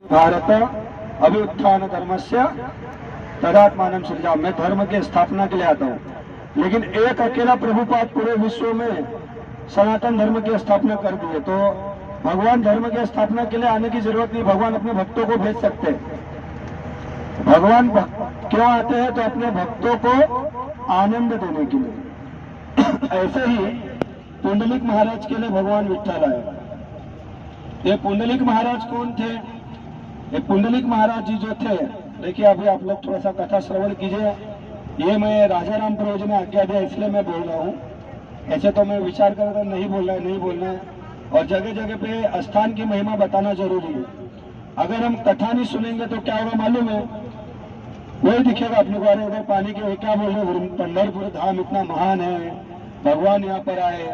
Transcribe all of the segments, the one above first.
भारत अभ्युत्थान धर्मस्य तदात्मानं सृजामि। मैं धर्म की स्थापना के लिए आता हूँ, लेकिन एक अकेला प्रभुपाद पूरे विश्व में सनातन धर्म की स्थापना कर दिए, तो भगवान धर्म की स्थापना के लिए आने की जरूरत नहीं। भगवान अपने भक्तों को भेज सकते हैं। भगवान क्यों आते हैं? तो अपने भक्तों को आनंद देने के लिए। ऐसे ही पुंडलिक महाराज के लिए भगवान विठ्ठल आए। ये पुंडलिक महाराज कौन थे? ये पुंडलिक महाराज जी जो थे, देखिए अभी आप लोग थोड़ा सा कथा श्रवण कीजिए। ये मैं राजा राम प्रभु जी ने आज्ञा दिया, इसलिए मैं बोल रहा हूँ। ऐसे तो मैं विचार कर रहा नहीं बोलना है, नहीं बोलना है। और जगह जगह पे स्थान की महिमा बताना जरूरी है। अगर हम कथा नहीं सुनेंगे तो क्या होगा मालूम है? वही दिखेगा अपने को, अरे उधर पानी के क्या बोल रहे, पंढरपुर धाम इतना महान है, भगवान यहाँ पर आए,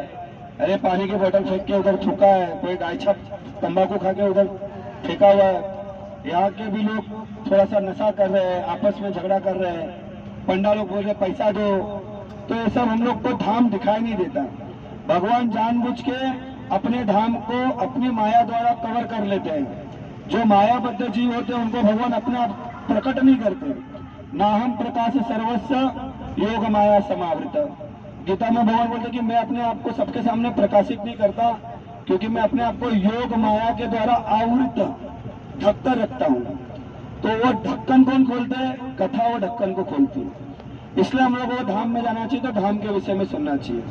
अरे पानी की बोतल फेंक के उधर थूका है, कोई गाय छप तंबाकू खा के उधर फेंका हुआ है, यहाँ के भी लोग थोड़ा सा नशा कर रहे हैं, आपस में झगड़ा कर रहे हैं, पंडा लोग बोल रहे पैसा दो। तो ये सब हम लोग को धाम दिखाई नहीं देता। भगवान जानबूझ के अपने धाम को अपनी माया द्वारा कवर कर लेते हैं। जो मायाबद्ध जीव होते हैं उनको भगवान अपना प्रकट नहीं करते। नाहम प्रकाश सर्वस्व योग माया समावृत। गीता में भगवान बोलते कि मैं अपने आप को सबके सामने प्रकाशित नहीं करता, क्योंकि मैं अपने आप को योग माया के द्वारा आवृत ढक कर रखता हूँ। तो वो ढक्कन कौन खोलते हैं? कथा वो ढक्कन को खोलती है। इसलिए हम लोगों को धाम में जाना चाहिए, तो धाम के विषय में सुनना चाहिए।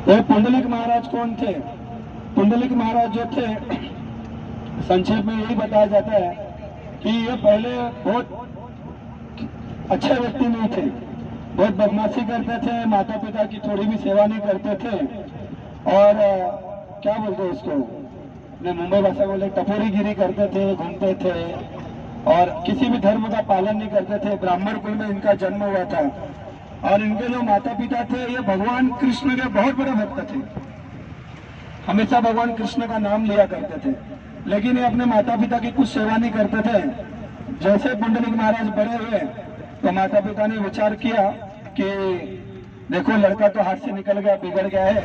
तो पुंडलिक महाराज कौन थे? पुंडलिक महाराज जो थे, संक्षेप में यही बताया जाता है कि ये पहले बहुत अच्छे व्यक्ति नहीं थे, बहुत बदमाशी करते थे, माता पिता की थोड़ी भी सेवा नहीं करते थे, और क्या बोलते हैं उसको, मुंबई भाषा बोले टपोरीगिरी करते थे, घूमते थे, और किसी भी धर्म का पालन नहीं करते थे। ब्राह्मण कुल में इनका जन्म हुआ था, और इनके जो माता पिता थे ये भगवान कृष्ण के बहुत बड़े भक्त थे। हमेशा भगवान कृष्ण का नाम लिया करते थे, लेकिन ये अपने माता पिता की कुछ सेवा नहीं करते थे। जैसे पुंडलिक महाराज बड़े हुए तो माता पिता ने विचार किया कि देखो लड़का तो हाथ से निकल गया, बिगड़ गया है,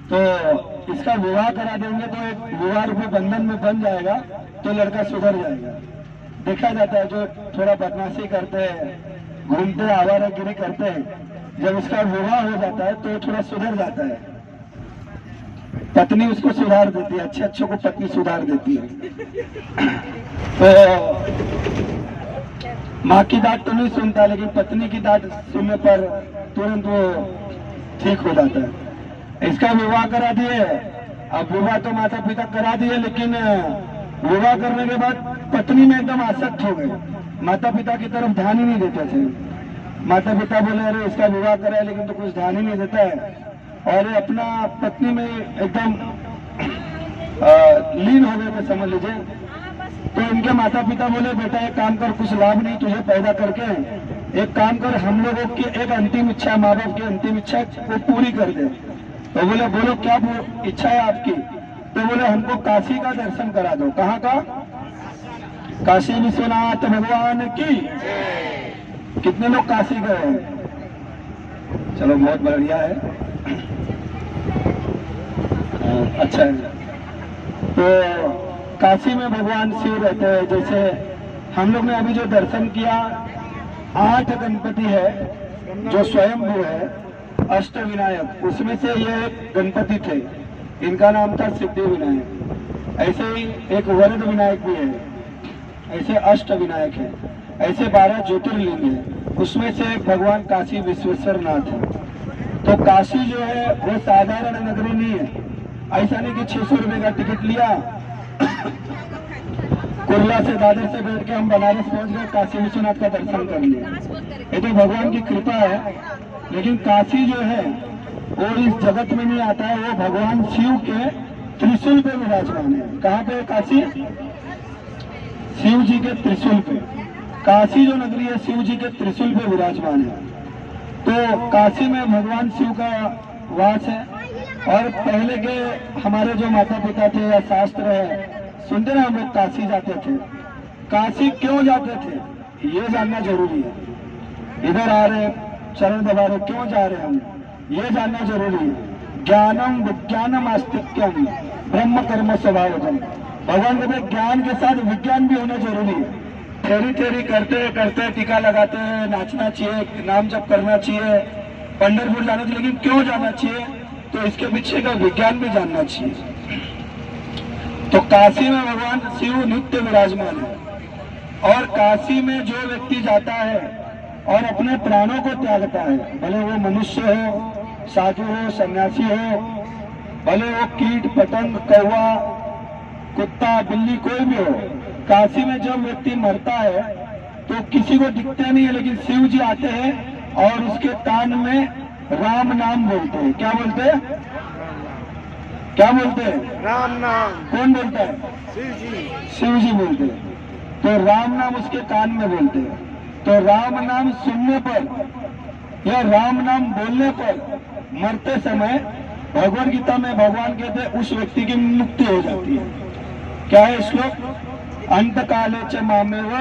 तो इसका विवाह करा देंगे तो एक विवाह रूपी बंधन में बन जाएगा, तो लड़का सुधर जाएगा। देखा जाता है जो थोड़ा बदमाशी करते हैं, घूमते आवारागिरी करते हैं, जब उसका विवाह हो जाता है तो थोड़ा सुधर जाता है। पत्नी उसको सुधार देती है, अच्छे अच्छों को पत्नी सुधार देती है। तो माँ की डांट तो नहीं सुनता, लेकिन पत्नी की डांट सुनने पर तुरंत वो ठीक हो जाता है। इसका विवाह करा दिए। अब विवाह तो माता पिता करा दिए, लेकिन विवाह करने के बाद पत्नी में एकदम आसक्त हो गए, माता पिता की तरफ ध्यान ही नहीं देते थे। माता पिता बोले अरे इसका विवाह करा है लेकिन तो कुछ ध्यान ही नहीं देता है, और अपना पत्नी में एकदम लीन हो गए थे समझ लीजिए। तो इनके माता पिता बोले बेटा एक काम कर, कुछ लाभ नहीं तुझे पैदा करके, एक काम कर, हम लोगों की एक अंतिम इच्छा, माँ बाप की अंतिम इच्छा वो पूरी कर दे। तो बोले बोलो क्या इच्छा है आपकी? तो बोले हमको काशी का दर्शन करा दो। कहाँ का? काशी विश्वनाथ भगवान की। कितने लोग काशी गए हैं? चलो बहुत बढ़िया है, अच्छा है। तो काशी में भगवान शिव रहते हैं। जैसे हम लोग ने अभी जो दर्शन किया, 8 गणपति है जो स्वयंभू है, अष्ट विनायक, उसमें से ये एक गणपति थे, इनका नाम था सिद्धि विनायक। ऐसे ही एक वरद विनायक भी है, ऐसे अष्ट विनायक है, ऐसे 12 ज्योतिर्लिंग है, उसमें से एक भगवान काशी विश्वेश्वर नाथ है। तो काशी जो है वो साधारण नगरी नहीं है। ऐसा नहीं कि 600 रुपए का टिकट लिया, कुर्ला से दादर से बैठ के हम बनारस पहुंच गए, काशी विश्वनाथ का दर्शन कर लिया। ये तो भगवान की कृपा है। लेकिन काशी जो है वो इस जगत में नहीं आता है, वो भगवान शिव के त्रिशूल पे विराजमान है। कहाँ पे काशी? शिव जी के त्रिशूल पे। काशी जो नगरी है शिव जी के त्रिशूल पे विराजमान है। तो काशी में भगवान शिव का वास है। और पहले के हमारे जो माता पिता थे या शास्त्र है, सुनते ना हम लोग काशी जाते थे। काशी क्यों जाते थे ये जानना जरूरी है। इधर आ रहे चरण दबा रहे, क्यों जा रहे हम ये जानना जरूरी है। ज्ञानम विज्ञानम आस्तिक्यम ब्रह्म कर्म स्वभावजम। भगवान कहते हैं ज्ञान के साथ विज्ञान भी होना जरूरी है। थेरी थेरी करते करते टीका लगाते हैं, नाचना चाहिए, नाम जप करना चाहिए, पंढरपुर जाना चाहिए, लेकिन क्यों जाना चाहिए? तो इसके पीछे का विज्ञान भी जानना चाहिए। तो काशी में भगवान शिव नित्य विराजमान है, और काशी में जो व्यक्ति जाता है और अपने प्राणों को त्यागता है, भले वो मनुष्य हो, साधु हो, सन्यासी हो, भले वो कीट पतंग कौवा कुत्ता बिल्ली कोई भी हो, काशी में जब व्यक्ति मरता है तो किसी को दिखते नहीं है, लेकिन शिव जी आते हैं और उसके कान में राम नाम बोलते हैं। क्या बोलते हैं? क्या बोलते हैं? राम नाम। कौन बोलता है? शिव जी। शिव जी बोलते हैं। तो राम नाम उसके कान में बोलते हैं। तो राम नाम सुनने पर या राम नाम बोलने पर मरते समय भगवद गीता में भगवान कहते हैं उस व्यक्ति की मुक्ति हो जाती है। क्या है श्लोक? अंत काले च मामेव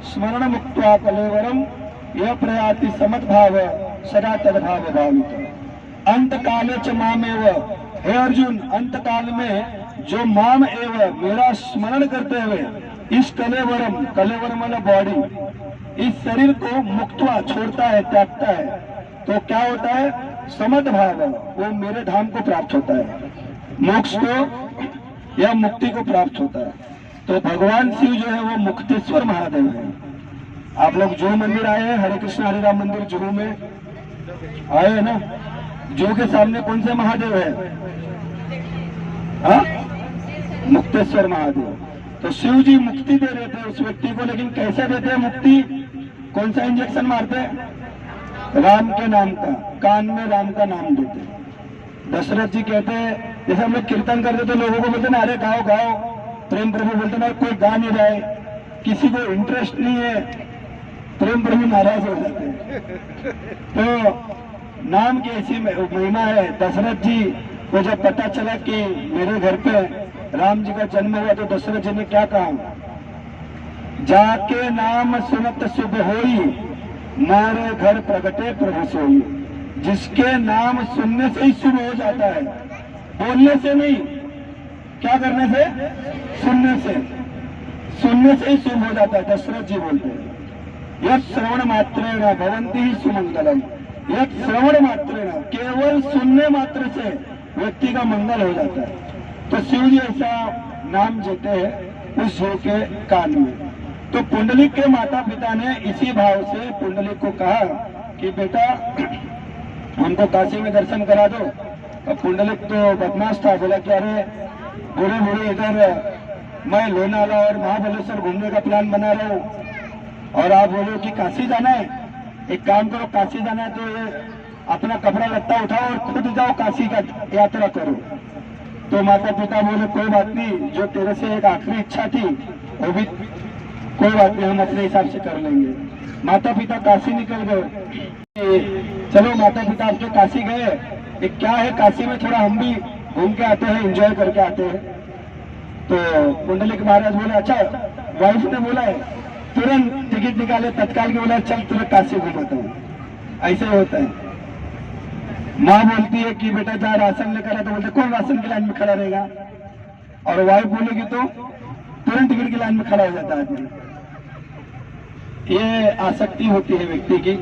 स्मरण मुक्त्वा कलेवरम यह प्रयाति समद्भाव सदा तद्भाव भावित। अंत काले च मामेव, हे अर्जुन, अंत काल में जो माम एव मेरा स्मरण करते हुए इस कलेवरम, कलेवरम वाला बॉडी, इस शरीर को मुक्त्वा छोड़ता है, त्यागता है, तो क्या होता है? समद्भाव, वो मेरे धाम को प्राप्त होता है, मोक्ष को या मुक्ति को प्राप्त होता है। तो भगवान शिव जो है वो मुक्तेश्वर महादेव है। आप लोग जुहू मंदिर आए हैं, हरे कृष्ण हरे राम मंदिर जुहू में आए हैं ना? जुहू के सामने कौन से महादेव है? हाँ, मुक्तेश्वर महादेव। तो शिव जी मुक्ति दे रहे थे उस व्यक्ति को, लेकिन कैसे देते हैं मुक्ति? कौन सा इंजेक्शन मारते हैं? राम के नाम का, कान में राम का नाम देते हैं। दशरथ जी कहते हैं, जैसे हम लोग कीर्तन करते तो लोगों को बोलते ना, अरे गाओ गाओ, प्रेम प्रभु बोलते ना, कोई गा नहीं रहा है, किसी को इंटरेस्ट नहीं है, प्रेम प्रभु नाराज हो जाते हैं। तो नाम की ऐसी महिमा है। दशरथ जी को जब पता चला कि मेरे घर पे राम जी का जन्म हुआ, तो दशरथ जी ने क्या कहा? जाके नाम सुनत शुभ होई, मारे घर प्रगटे प्रभु सोई। जिसके नाम सुनने से ही शुभ हो जाता है, बोलने से नहीं। क्या करने से? सुनने से। सुनने से ही शुभ हो जाता है। दशरथ जी बोलते हैं, यत् श्रवण मात्रेण भवन्ति ही सुमंगलम। यत् श्रवण मात्रेण, केवल सुनने मात्र से व्यक्ति का मंगल हो जाता है। तो शिव जी ऐसा नाम देते हैं उस शिव के कान में। तो पुंडलिक के माता पिता ने इसी भाव से पुंडलिक को कहा कि बेटा हमको काशी में दर्शन करा दो। अब पुंडलिक तो बदमाश था, बोला कि अरे बूढ़े बूढ़े इधर मैं लोनावाला और महाबलेश्वर घूमने का प्लान बना रहा हूँ, और आप बोलो कि काशी जाना है। एक काम करो, काशी जाना है तो ये अपना कपड़ा लत्ता उठाओ और खुद जाओ काशी का यात्रा करो। तो माता पिता बोले कोई बात नहीं, जो तेरे से एक आखिरी इच्छा थी वो भी कोई बात नहीं, हम अपने हिसाब से कर लेंगे। माता पिता काशी निकल गए। चलो माता पिता आपके काशी गए, एक क्या है काशी में, थोड़ा हम भी घूम के आते हैं, एंजॉय करके आते हैं। तो पुंडलिक महाराज बोले अच्छा, वाइफ ने बोला है, तुरंत टिकट निकाले तत्काल के, बोला चल तुरंत काशी घुमाता हूँ। ऐसे ही होता है। माँ बोलती है कि बेटा जा राशन लेकर आ, तो बोलते कौन राशन की लाइन में खड़ा रहेगा, और वाइफ बोलेगी तो तुरंत टिकट की लाइन में खड़ा हो जाता है आदमी। ये आसक्ति होती है व्यक्ति की।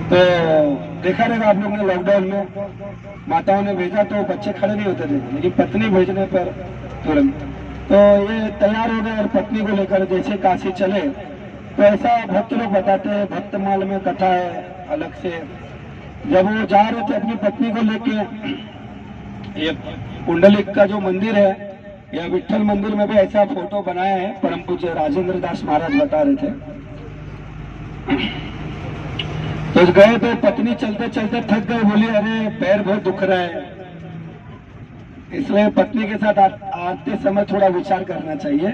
तो देखा रहेगा आप लोगों ने लॉकडाउन में माताओं ने भेजा तो बच्चे खड़े नहीं होते थे, लेकिन पत्नी भेजने पर तुरंत। तो ये तैयार हो गए और पत्नी को लेकर जैसे काशी चले। तो ऐसा भक्त लोग बताते हैं, भक्तमाल में कथा है अलग से, जब वो जा रहे थे अपनी पत्नी को लेके, ये पुंडलिक का जो मंदिर है या विठल मंदिर में भी ऐसा फोटो बनाया है, परम पूज्य राजेंद्र दास महाराज बता रहे थे। तो गए तो पत्नी चलते चलते थक गए, बोली अरे पैर बहुत दुख रहा है। इसलिए पत्नी के साथ आते समय थोड़ा विचार करना चाहिए।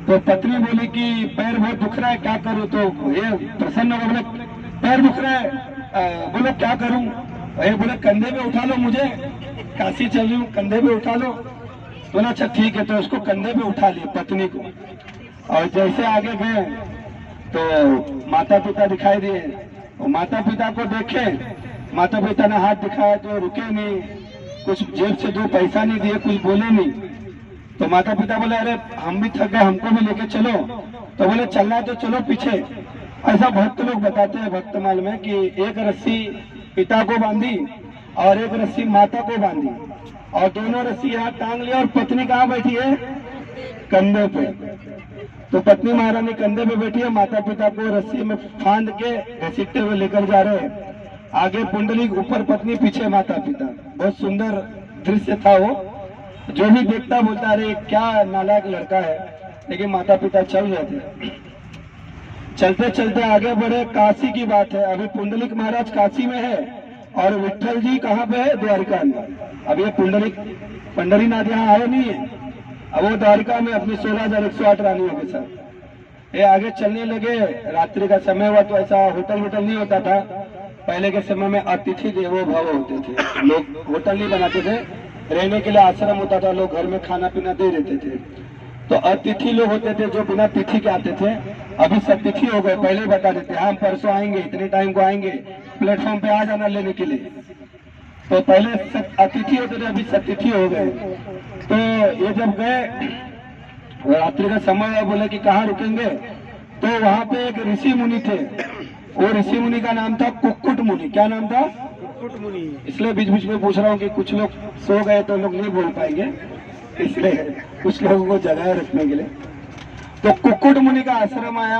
तो पत्नी बोली कि पैर बहुत दुख रहा है, क्या करूं? तो ये प्रसन्न हो, बोले पैर दुख रहा है, बोलो क्या करूं? ये बोले कंधे पे उठा लो, मुझे काशी चल रही हूँ, कंधे पे उठा लो। बोला अच्छा ठीक है। तो उसको कंधे पे उठा लिए पत्नी को, और जैसे आगे गए तो माता पिता दिखाई दिए। और माता पिता को देखे, माता पिता ने हाथ दिखाया तो रुके नहीं, कुछ जेब से 2 पैसा नहीं दिए, कुछ बोले नहीं। तो माता पिता बोले अरे हम भी थक गए, हमको भी लेके चलो। तो बोले चलना है तो चलो पीछे। ऐसा भक्त लोग बताते हैं भक्तमाल में कि एक रस्सी पिता को बांधी और एक रस्सी माता को बांधी और दोनों रस्सी यहाँ टांग लिया और पत्नी कहाँ बैठी है? कंधे पे। तो पत्नी महारानी कंधे पे बैठी है, माता पिता को रस्सी में फांद के घसीटते हुए लेकर जा रहे हैं। आगे पुंडलिक, ऊपर पत्नी, पीछे माता पिता। बहुत सुंदर दृश्य था वो। जो भी देखता बोलता अरे क्या नालायक लड़का है। लेकिन माता पिता चल रहे थे। चलते चलते आगे बढ़े। काशी की बात है। अभी पुंडलिक महाराज काशी में है और विठल जी कहाँ पे है? द्वारिका में। अब ये पंडरीनाथ यहाँ आए नहीं है। अब वो द्वारिका में अपनी 16,108 रानियों के साथ ये आगे चलने लगे। रात्रि का समय हुआ तो ऐसा होटल नहीं होता था। पहले के समय में अतिथि देवो भव होते थे। लोग होटल नहीं बनाते थे, रहने के लिए आश्रम होता था। लोग घर में खाना पीना दे देते थे। तो अतिथि लोग होते थे जो बिना तिथि के आते थे। अभी सतिथि हो गए। पहले बता देते हम परसों आएंगे, इतने टाइम को आएंगे, प्लेटफॉर्म पे आ जाना लेने के लिए। तो पहले अतिथि होते थे, अभी सतिथि हो गए। तो ये जब गए, रात्रि का समय बोले कि कहाँ रुकेंगे। तो वहां पे एक ऋषि मुनि थे। वो ऋषि मुनि का नाम था कुक्कुट मुनि। क्या नाम था? कुक्कुट मुनि। इसलिए बीच बीच में पूछ रहा हूँ कि कुछ लोग सो गए तो लोग नहीं बोल पाएंगे, इसलिए कुछ लोगों को जगाए रखने के लिए। तो कुक्कुट मुनि का आश्रम आया।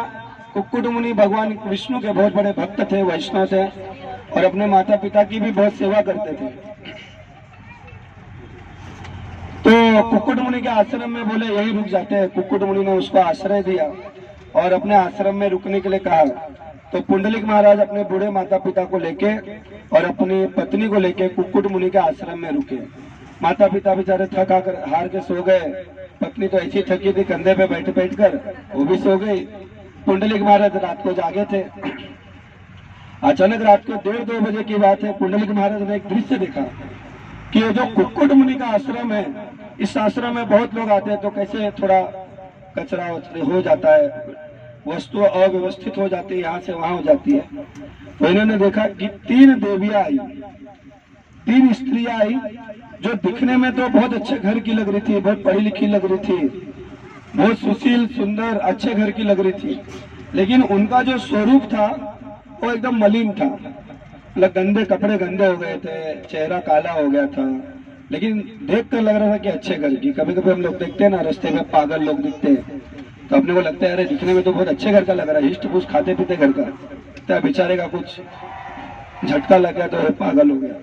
कुक्कुट मुनि भगवान विष्णु के बहुत बड़े भक्त थे, वैष्णव थे और अपने माता पिता की भी बहुत सेवा करते थे। तो कुक्कुट मुनि के आश्रम में बोले यही रुक जाते हैं। कुक्कुट मुनि ने उसको आश्रय दिया और अपने आश्रम में रुकने के लिए कहा। तो पुंडलिक महाराज अपने बूढ़े माता पिता को लेके और अपनी पत्नी को लेके कुक्कुट मुनि के आश्रम में रुके। माता पिता बेचारे थक आकर हार के सो गए। पत्नी तो ऐसी थकी थी, कंधे पे बैठ बैठ कर वो भी सो गई। पुंडलिक महाराज रात को जागे थे। अचानक रात को 1:30-2 बजे की बात है। पुंडलिक महाराज ने एक दृश्य देखा कि ये जो कुक्कुट मुनि का आश्रम है, इस आश्रम में बहुत लोग आते हैं तो कैसे थोड़ा कचरा हो जाता है, वस्तु अव्यवस्थित हो जाती है, यहाँ से वहां हो जाती है। तो इन्होंने देखा कि 3 देवियां आई, 3 स्त्रियां आई जो दिखने में तो बहुत अच्छे घर की लग रही थी, बहुत पढ़ी लिखी लग रही थी, बहुत सुशील सुंदर अच्छे घर की लग रही थी। लेकिन उनका जो स्वरूप था वो एकदम मलिन था। मतलब गंदे कपड़े, गंदे हो गए थे, चेहरा काला हो गया था। लेकिन देख कर लग रहा था कि अच्छे घर की। कभी कभी हम लोग देखते हैं ना रास्ते में पागल लोग दिखते हैं तो अपने को लगता है अरे दिखने में तो बहुत अच्छे घर का लग रहा है, हिस्ट पुस्ट खाते पीते घर का, तो बेचारे का कुछ झटका लग गया तो पागल हो गया।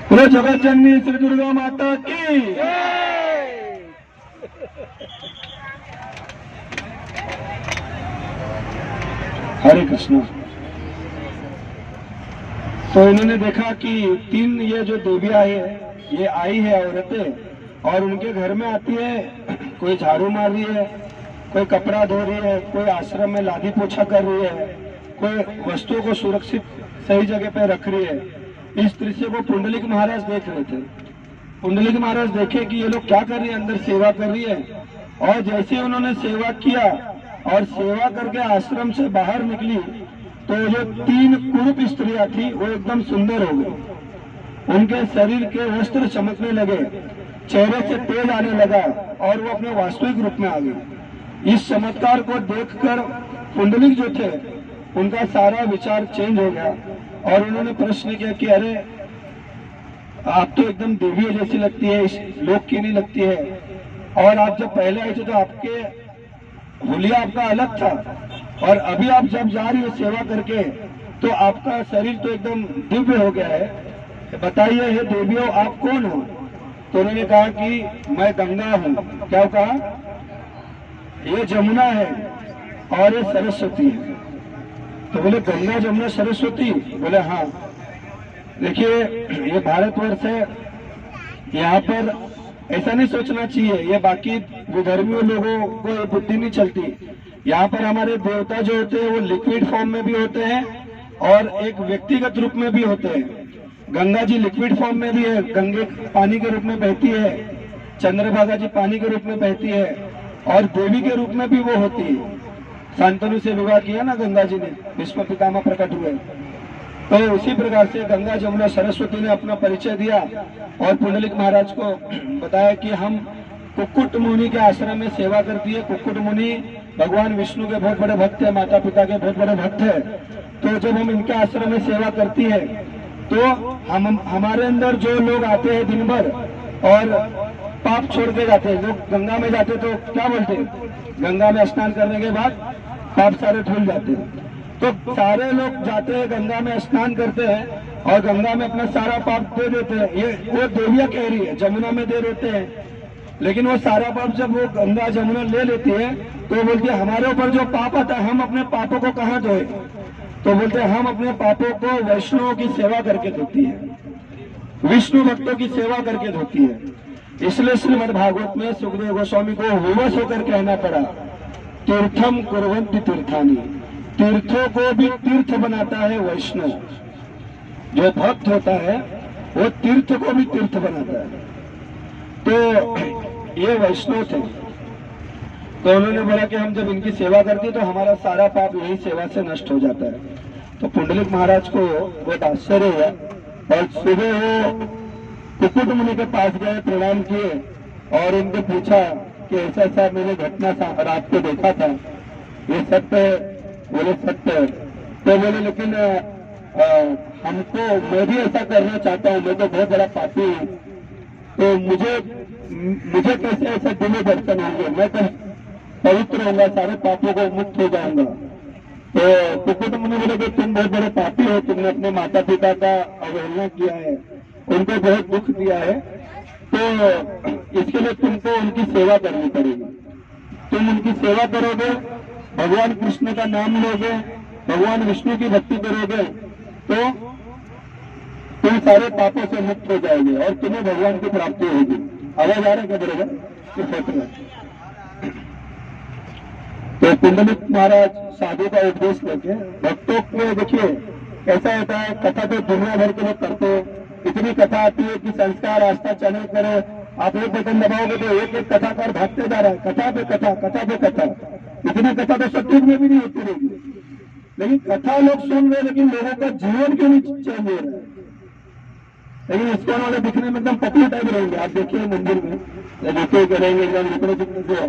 बोलो जगत जननी श्री दुर्गा माता की। हरे कृष्ण। तो इन्होंने देखा कि 3 ये जो देवियां है, ये आई है औरतें और उनके घर में आती है। कोई झाड़ू मार रही है, कोई कपड़ा धो रही है, कोई आश्रम में लादी पोछा कर रही है, कोई वस्तुओं को सुरक्षित सही जगह पे रख रही है। इस दृश्य को पुंडलिक महाराज देख रहे थे। पुंडलिक महाराज देखे कि ये लोग क्या कर रही है, अंदर सेवा कर रही है। और जैसे उन्होंने सेवा किया और सेवा करके आश्रम से बाहर निकली तो जो 3 कुरूप स्त्रियां थी वो एकदम सुंदर हो गई। उनके शरीर के वस्त्र चमकने लगे, चेहरे से तेज आने लगा और वो अपने वास्तविक रूप में आ गई। इस चमत्कार को देखकर पुंडलिक जो थे उनका सारा विचार चेंज हो गया और उन्होंने प्रश्न किया कि अरे आप तो एकदम देवी जैसी लगती है, इस लोक की नहीं लगती है। और आप जब पहले आए थे तो आपके हुलिया आपका अलग था और अभी आप जब जा रही हो सेवा करके तो आपका शरीर तो एकदम दिव्य हो गया है। बताइए हे देवियों आप कौन हो? तो उन्होंने कहा कि मैं गंगा हूँ। क्या कहा? ये जमुना है और ये सरस्वती है। तो बोले गंगा जमुना सरस्वती? बोले हाँ। देखिए ये भारतवर्ष है, यहाँ पर ऐसा नहीं सोचना चाहिए, ये बाकी विधर्मियों लोगों को ये बुद्धि नहीं चलती। यहाँ पर हमारे देवता जो होते हैं वो लिक्विड फॉर्म में भी होते हैं और एक व्यक्तिगत रूप में भी होते हैं। गंगा जी लिक्विड फॉर्म में भी है, गंगे पानी के रूप में बहती है, चंद्रभागा जी पानी के रूप में बहती है और देवी के रूप में भी वो होती है। शांतनु से विवाह किया ना गंगा जी ने, विश्व पितामह प्रकट हुए। तो उसी प्रकार से गंगा जमुना सरस्वती ने अपना परिचय दिया और पुंडलिक महाराज को बताया कि हम कुक्कुट मुनि के आश्रम में सेवा करती है। कुक्कुट मुनि भगवान विष्णु के बहुत बड़े भक्त है, माता पिता के बहुत बड़े भक्त है। तो जब हम इनके आश्रम में सेवा करती है तो हमारे अंदर जो लोग आते हैं दिन भर और पाप छोड़ के जाते हैं, लोग गंगा में जाते तो क्या बोलते हैं, गंगा में स्नान करने के बाद पाप सारे धुल जाते हैं। तो सारे लोग जाते हैं गंगा में स्नान करते हैं और गंगा में अपना सारा पाप दे देते हैं। ये वो देविया कह रही है, जमुना में दे देते हैं। लेकिन वो सारा पाप जब वो गंगा जमुना ले लेती है तो बोलती है हमारे ऊपर जो पाप आता है हम अपने पापों को कहाँ धोए। तो बोलते हैं हम अपने पापों को वैष्णवों की सेवा करके धोती है, विष्णु भक्तों की सेवा करके धोती है। इसलिए श्रीमद् भागवत में सुखदेव गोस्वामी को विवश होकर कहना पड़ा, तीर्थम कुर्वन्ति तीर्थानि, तीर्थों को भी तीर्थ बनाता है वैष्णव। जो भक्त होता है वो तीर्थ को भी तीर्थ बनाता है। तो ये वैष्णव थे, तो उन्होंने बोला कि हम जब इनकी सेवा करते तो हमारा सारा पाप यही सेवा से नष्ट हो जाता है। तो पुंडलिक महाराज को बहुत आश्चर्य हुआ और सुबह वो कुक्कुट मुनि के पास गए, प्रणाम किए और उनसे पूछा कि ऐसा ऐसा मैंने घटना रात को देखा था, ये सत्य है? बोले सत्य है। तो बोले लेकिन हमको, मैं भी ऐसा करना चाहता हूँ, मैं तो बहुत बड़ा पापी हूँ, तो मुझे कैसे ऐसा दिव्य दर्शन होंगे, मैं तो पवित्र होगा, सारे पापों को मुक्त हो जाऊंगा। तो कुक्कुट मुनि बोले कि तुम बहुत बड़े पापी हो, तुमने अपने माता पिता का अवहेलना किया है, उनको बहुत दुख दिया है, तो इसके लिए तुमको उनकी सेवा करनी पड़ेगी। तुम उनकी सेवा करोगे, भगवान कृष्ण का नाम लोगे, भगवान विष्णु की भक्ति करोगे तो तुम सारे पापों से मुक्त हो जाओगे और तुम्हें भगवान की प्राप्ति होगी। आवाज आ रहा है क्या बरोबर? तो पुंडलिक महाराज साधु का उपदेश लेके भक्तों के, देखिए कैसा होता है, कथा तो दुनिया भर के लोग करते हैं, इतनी कथा आती है कि संस्कार आस्था चैनल करो, आप एक बटन दबाओगे तो एक एक कथाकार भागते जा रहा है, कथा पे कथा, कथा पे कथा। इतनी कथा तो सत्युग में भी नहीं होती रहेगी, लेकिन कथा लोग सुन रहे, लेकिन लोगों का जीवन क्यों नहीं चेंज हो रहा है। लेकिन इसको वाले दिखने में एकदम पतले टाइप रहेंगे, आप देखिए मंदिर में जूते करेंगे एकदम इतने जितने से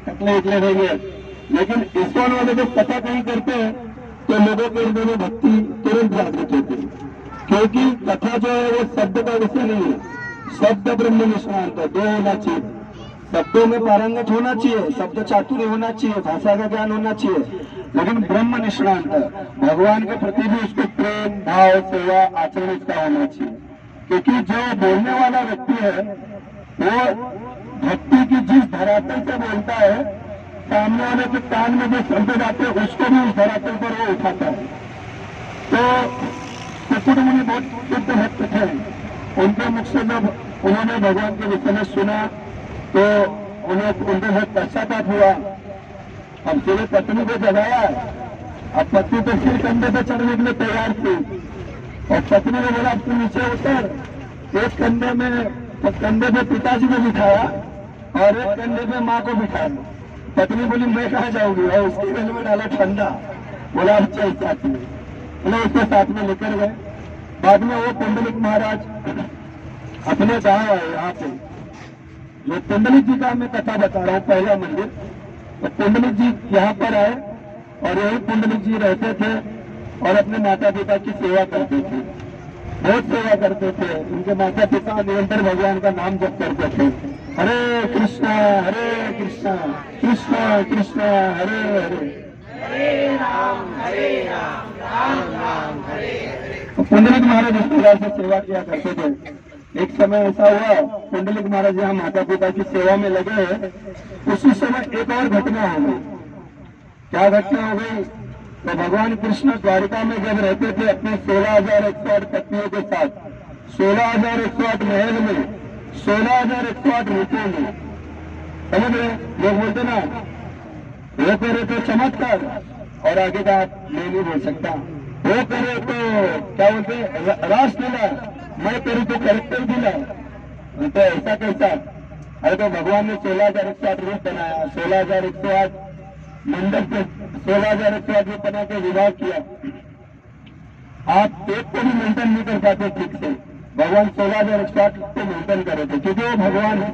टकले इतने रहेंगे, लेकिन इस्कॉन वाले जब कथा कहीं करते हैं तो लोगों के हृदय में भक्ति तुरंत जागृत होती है, क्योंकि कथा जो है वो शब्द का विषय नहीं है, शब्द ब्रह्म निष्णांत, दो होना चाहिए, शब्दों में पारंगत होना चाहिए, शब्द चातुर्य होना चाहिए, भाषा का ज्ञान होना चाहिए, लेकिन ब्रह्म निष्णांत, भगवान के प्रति भी उसको प्रेम भाव सेवा आचरण इसका होना चाहिए। क्योंकि जो बोलने वाला व्यक्ति है वो भक्ति की जिस धरातल से बोलता है, सामने वाले के कान में जो शब्द जाते हैं उसको भी उस धरातल पर वो उठाता है। तो कुक्कुट मुनि बहुत शुद्ध भक्त थे, उनके मुख से जब उन्होंने भगवान के विषय में सुना तो उन्हें उनके बहुत पश्चाताप हुआ। अब सीधे पत्नी को जगाया, अब पत्नी तो सिर कंधे पे चढ़ने के लिए तैयार थी और पत्नी ने बोला तू नीचे उतर। एक कंधे पे पिताजी को बिठाया और एक कंधे पे माँ को बिठाया। पत्नी बोली मैं कहाँ जाऊंगी, और उसके गले में डाला ठंडा, बोला अब चल साथ में, बोले उसके साथ में लेकर गए। बाद में वो पुंडलिक महाराज अपने गांव आए, यहाँ पे जो पुंडलिक जी का मैं कथा बता रहा हूँ, पहला मंदिर, तो पुंडलिक जी यहाँ पर आए और यही पुंडलिक जी रहते थे और अपने माता पिता की सेवा करते थे, बहुत सेवा करते थे। उनके माता पिता निरंतर भगवान का नाम जप करते थे, हरे कृष्णा कृष्णा कृष्णा हरे हरे, हरे राम राम राम हरे हरे। पुंडलिक महाराज इस प्रकार से सेवा किया करते थे। एक समय ऐसा हुआ, पुंडलिक महाराज यहाँ माता पिता की सेवा में लगे, उसी समय एक और घटना हो गई। क्या घटना हो गई? तो भगवान कृष्ण द्वारिका में जब रहते थे अपने 16,108 पत्नियों के साथ, 16,108 महल में, 16,108 रूपों में, समझ रहे? लोग बोलते ना वो करे तो चमत्कार, और आगे का मैं नहीं बोल सकता, वो करे तो क्या बोलते रासलीला, मैं करूँ तो करेक्टर दिला, तो ऐसा कैसा? अरे तो भगवान ने 16,108 रूप बनाया, 16,108 मंडप पे 16,108 में बना के विवाह किया। आप एक को भी मेंटेन नहीं कर पाते ठीक से, भगवान 16,108 को मेंटेन कर रहे थे क्योंकि वो भगवान है।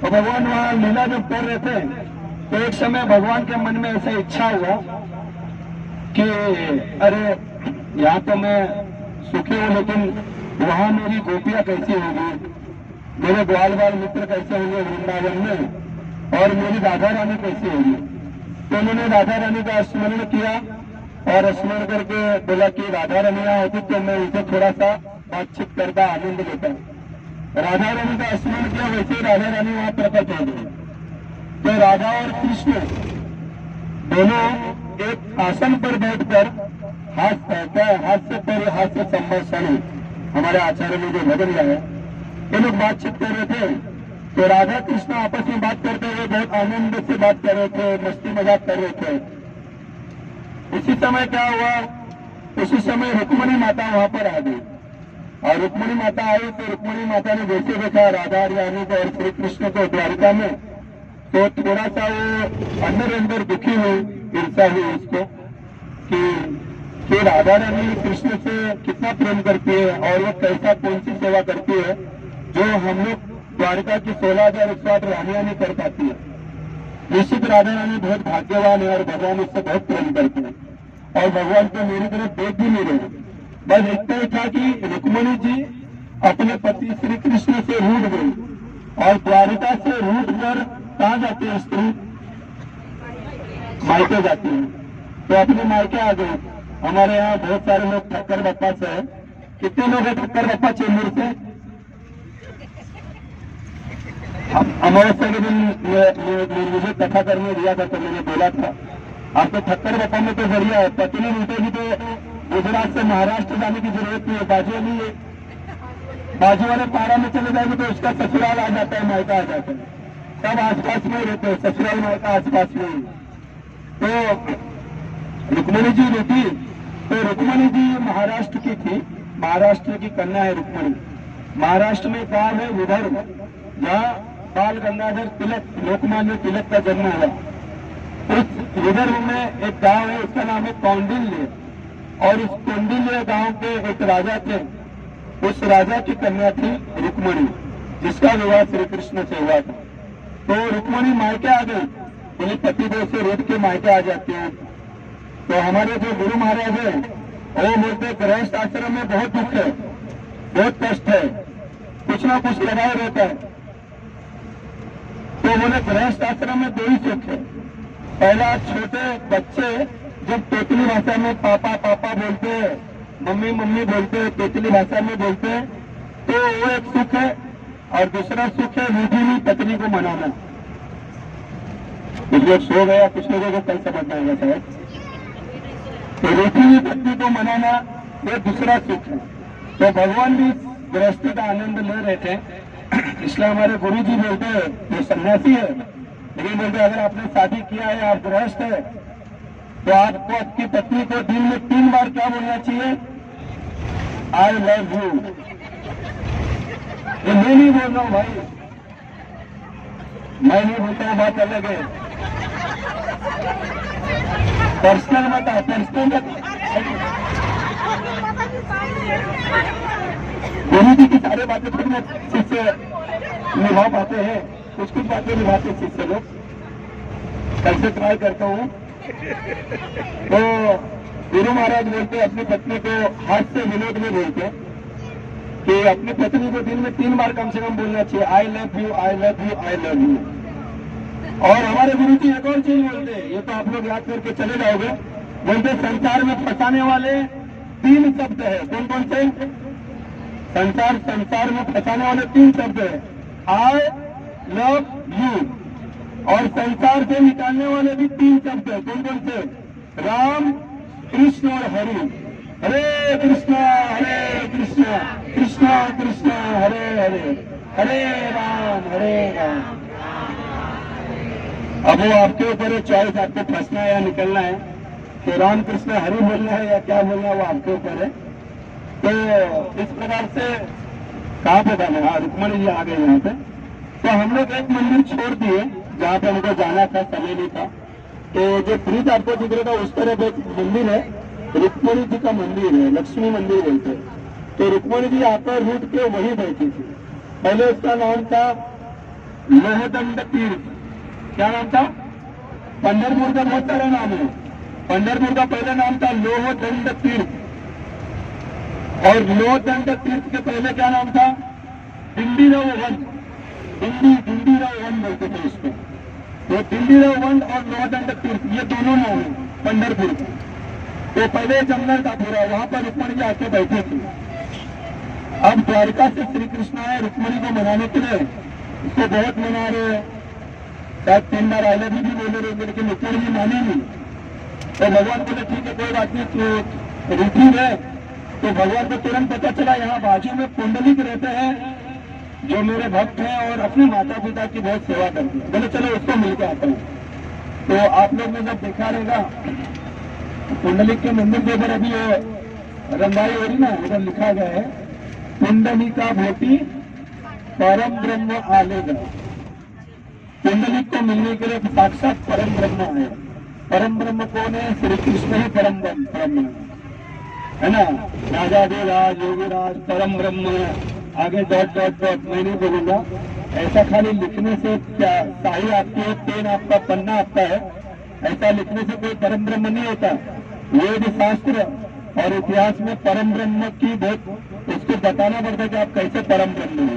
तो भगवान वहां लीला जब कर रहे थे तो एक समय भगवान के मन में ऐसा इच्छा हुआ कि अरे यहाँ तो मैं सुखी हूँ, लेकिन वहां मेरी गोपियां कैसी होगी, मेरे ग्वाल बाल मित्र कैसे होंगे वृंदावन में, और मेरी राधा रानी कैसी होगी। तो उन्होंने राधा रानी का स्मरण किया और स्मरण करके बोला कि राधा रानी यहाँ होती तो मैं उनसे थोड़ा सा बातचीत करता, आनंद लेता। राधा रानी का स्मरण किया, वैसे ही राधा रानी वहां प्रकट हो गई। तो राधा और कृष्ण दोनों एक आसन पर बैठकर हास्य पर हास्य संभाषण, हमारे आचार्य ने जो भजन गाया, ये लोग बातचीत कर रहे थे। तो राधा कृष्ण आपस में बात करते हुए बहुत आनंद से बात कर रहे थे, मस्ती मजाक कर रहे थे। उसी समय क्या हुआ, उसी समय रुक्मणी माता वहां पर आ गई, और रुक्मणी माता आई तो रुक्मणी माता ने जैसे देखा राधा रानी को और श्री कृष्ण को द्वारिका में, तो थोड़ा सा वो अंदर दुखी हुई, ईर्षा हुई उसको कि राधा रानी कृष्ण से कितना प्रेम करती है और वो कैसा कौन सी सेवा करती है जो हम लोग द्वारिका की 16,108 रानियां नहीं कर पाती है। निश्चित राधा रानी बहुत भाग्यवान है और भगवान उससे बहुत प्रेम करते हैं, और भगवान को मेरी तरफ देख भी नहीं रहे। बस इतना ही था कि रुक्मणी जी अपने पति श्री कृष्ण से रूठ गई, और द्वारिका से रूठ कर कहाँ जाती है स्त्री, मायके जाती है। तो अपने मायके आ गई। हमारे यहाँ बहुत सारे लोग ठक्कर बप्पा से है। कितने लोग हैं ठक्कर बप्पा चेंबूर से? अमावस्या के दिन मुझे कथा करने दिया था तो मैंने बोला था आपको ठक्कर बप्पा में तो बढ़िया है, पत्नी मिलेगी तो गुजरात से महाराष्ट्र जाने की जरूरत नहीं है, बाजू वाले पारा में चले जाएंगे तो उसका ससुराल आ जाता है, मायका आ जाता है, सब आसपास में रहते हैं, ससुराल मायका आसपास में ही। तो रुक्मणी जी रहती, तो रुक्मणी जी महाराष्ट्र की थी, महाराष्ट्र की कन्या है रुक्मणी। महाराष्ट्र में गांव है विदर्भ, जहाँ बाल गंगाधर तिलक, लोकमान्य तिलक का जन्म हुआ। उस विदर्भ में एक गांव है, उसका नाम है कौंडिल्य, और उस कौंडिल्य गांव के एक राजा थे, उस राजा की कन्या थी रुक्मणी, जिसका विवाह श्री कृष्ण से हुआ था। तो रुक्मणी मायके आ गई, बोली पतिदेव से रूठ के मायके आ जाती है। तो हमारे जो गुरु महाराज है वो बोलते गृहस्थ आश्रम में बहुत दुख है, बहुत कष्ट है, कुछ ना कुछ लगाए रहता है। तो बोले गृहस्थ आश्रम में दो ही सुख है। पहला, छोटे बच्चे जब तोतली भाषा में पापा पापा बोलते हैं, मम्मी मम्मी बोलते हैं, तोतली भाषा में बोलते हैं, तो वो एक सुख है। और दूसरा सुख है रूठी हुई पत्नी को मनाना। कुछ लोग सो गया, कुछ लोगों को कल समझ आएगा शायद। तो रूठी हुई पत्नी को मनाना ये दूसरा सुख है। तो भगवान भी गृहस्थी का आनंद ले रहे थे, इसलिए हमारे गुरु जी बोलते हैं वो सन्यासी है, लेकिन बोलते अगर आपने शादी किया है, आप गृहस्थ है, तो आपको आपकी पत्नी को दिन में 3 बार क्या बोलना चाहिए? I love you. ये मैं नहीं बोल रहा हूं भाई, मैं नहीं बोलता हूं, बात अलग है, पर्सनल मत है, पर्सनल गुरु जी की सारे बातें थोड़ी ना शिष्य निभा पाते हैं, कुछ कुछ बातें निभाते शिष्य लोग। कल से ट्राई करता हूँ। तो गुरु महाराज बोलते अपनी पत्नी को हाथ से विनोद में बोलते कि अपनी पत्नी को दिन में 3 बार कम से कम बोलना चाहिए, I love you, I love you, I love you. और हमारे गुरु जी एक और चीज बोलते हैं, ये तो आप लोग याद करके चले जाओगे, बोलते संसार में फंसाने वाले 3 शब्द है। कौन कौन से? संसार में फंसाने वाले 3 शब्द है, आई लव यू। और संसार से निकालने वाले भी 3 शब्द है। कौन कौन से? राम, कृष्ण और हरि। हरे कृष्णा कृष्ण कृष्ण हरे हरे, हरे राम हरे राम। अब वो आपके ऊपर है चॉइस, आपको फंसना है या निकलना है, तो राम कृष्ण हरि बोलना है या क्या बोलना है वो आपके ऊपर है। तो इस प्रकार से कहाँ पे जाना? हाँ, रुक्मणी जी आ गए यहाँ पे। तो हम लोग एक मंदिर छोड़ दिए जहाँ पे हमको जाना था, समय नहीं था, तो जो ब्रिज आपको दिख रहा था उस तरफ एक मंदिर है, रुक्मणी जी का मंदिर है, लक्ष्मी मंदिर बोलते हैं। तो रुक्मणी जी आकर रूट के वही बैठी थी। पहले उसका नाम था लोहदंड तीर्थ। क्या नाम था? पंढरपुर का बहुत सारा नाम है। पंढरपुर का पहले नाम था लोहदंड तीर्थ, और लोहदंड तीर्थ के पहले क्या नाम था? डिंडीराव वन। डिंडीराव वन बोलते थे इसको। तो डिंडीराव वन और लोहदंड तीर्थ ये दोनों नाम है पंढरपुर के। तो पहले जंगल था पूरा, वहां पर रुक्मणी जी आके बैठे थे। अब द्वारका से श्री कृष्ण आए रुक्मणी को मनाने के लिए, इसको बहुत मना रहे हैं, शायद 3 बार आइले भी बोले रहे, लेकिन रुक्मणी जी माने नहीं। तो भगवान बोले ठीक है कोई बात नहीं, तो रूठी है। तो भगवान को तुरंत पता चला यहाँ बाजू में पुंडलिक रहते हैं जो मेरे भक्त हैं और अपने माता पिता की बहुत सेवा करते हैं। बोले चलो उसको मिलकर आता हूँ। तो आप लोग ने जब देखा रहेगा पुंडलिक के मंदिर के ऊपर अभी रंगाई हो रही ना, उधर लिखा गया है पुंडलिका भोटी परम ब्रह्म आलेगा। पुंडलिक को मिलने के लिए साक्षात परम ब्रह्म आए। परम ब्रह्म कौन है? श्री कृष्ण ही परम ब्रह्म है ना। राजाधिराज योगीराज परम ब्रह्म, आगे डॉट डॉट डॉट मैं नहीं बोलूंगा। ऐसा खाली लिखने से क्या शाही आपकी है, पेन आपका, पन्ना आपका है, ऐसा लिखने से कोई परम ब्रह्म नहीं होता। वेद शास्त्र और इतिहास में परम ब्रह्म की बहुत उसको बताना पड़ता है कि आप कैसे परम ब्रह्म हो।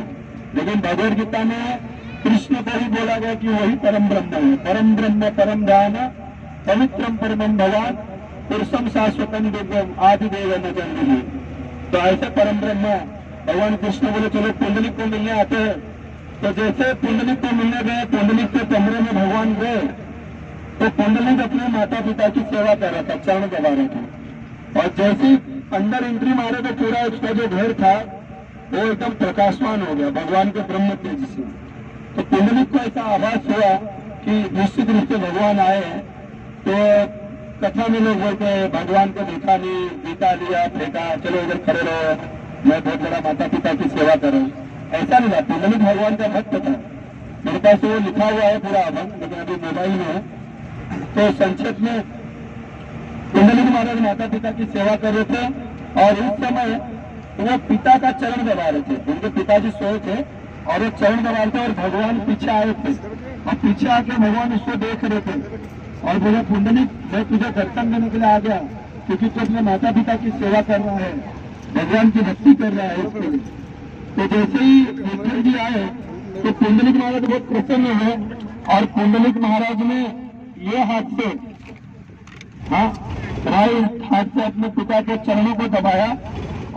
लेकिन भगवद गीता में कृष्ण को ही बोला गया कि वही परम ब्रह्म है। परम ब्रह्म परम ध्यान पवित्रम परमम भगवान पुरुषम शाश्वतम दिव्यम आदिदेव न जन्म। तो ऐसे परम ब्रह्म भगवान कृष्ण बोले चलो पुंडलिक को मिलने आते हैं। तो जैसे पुंडलिक को मिलने गए, पुंडलिक के कमरे में भगवान गए, तो पुंडलिक अपने माता पिता की सेवा कर रहा था, चरण दबा रहा था। और जैसे ही अंदर एंट्री मारे तो पूरा उसका जो घर था वो एकदम प्रकाशमान हो गया भगवान के ब्रह्म तेज से। तो पुंडलिक को ऐसा आभास हुआ कि निश्चित रूप से भगवान आए हैं। तो कथा में लोग बोलते हैं भगवान को देखा नहीं, गीता लिया फेंका, चलो इधर खड़े रहो, मैं बहुत बड़ा माता पिता की सेवा कर रहा हूँ। ऐसा नहीं था, पुंडलिक भगवान का भक्त था। मेरे पास वो लिखा हुआ है पूरा अभंग, लेकिन अभी मोबाइल में है। तो संक्षेप में पुंडलिक महाराज माता पिता की सेवा कर रहे थे, और उस समय वो पिता का चरण दबा रहे थे। उनके पिताजी सोए थे और वो चरण दबा रहे थे, और भगवान पीछे आए थे, और पीछे आके भगवान उसको देख रहे थे और बोले पुंडलिक मैं तुझे दर्शन देने के लिए आ गया, क्योंकि तू अपने माता पिता की सेवा कर रहा है, भगवान की भक्ति कर रहा है उसके लिए। तो जैसे ही विठल जी आए तो पुंडलिक महाराज बहुत प्रसन्न हुए, और पुंडलिक महाराज ने ये हाथ से, हाँ राइट हाथ से अपने पिता के चरणों को दबाया,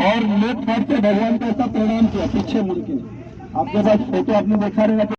और लेफ्ट हाथ से भगवान को ऐसा प्रणाम किया पीछे मुड़ के। आपके पास फोटो आपने देखा रहेगा।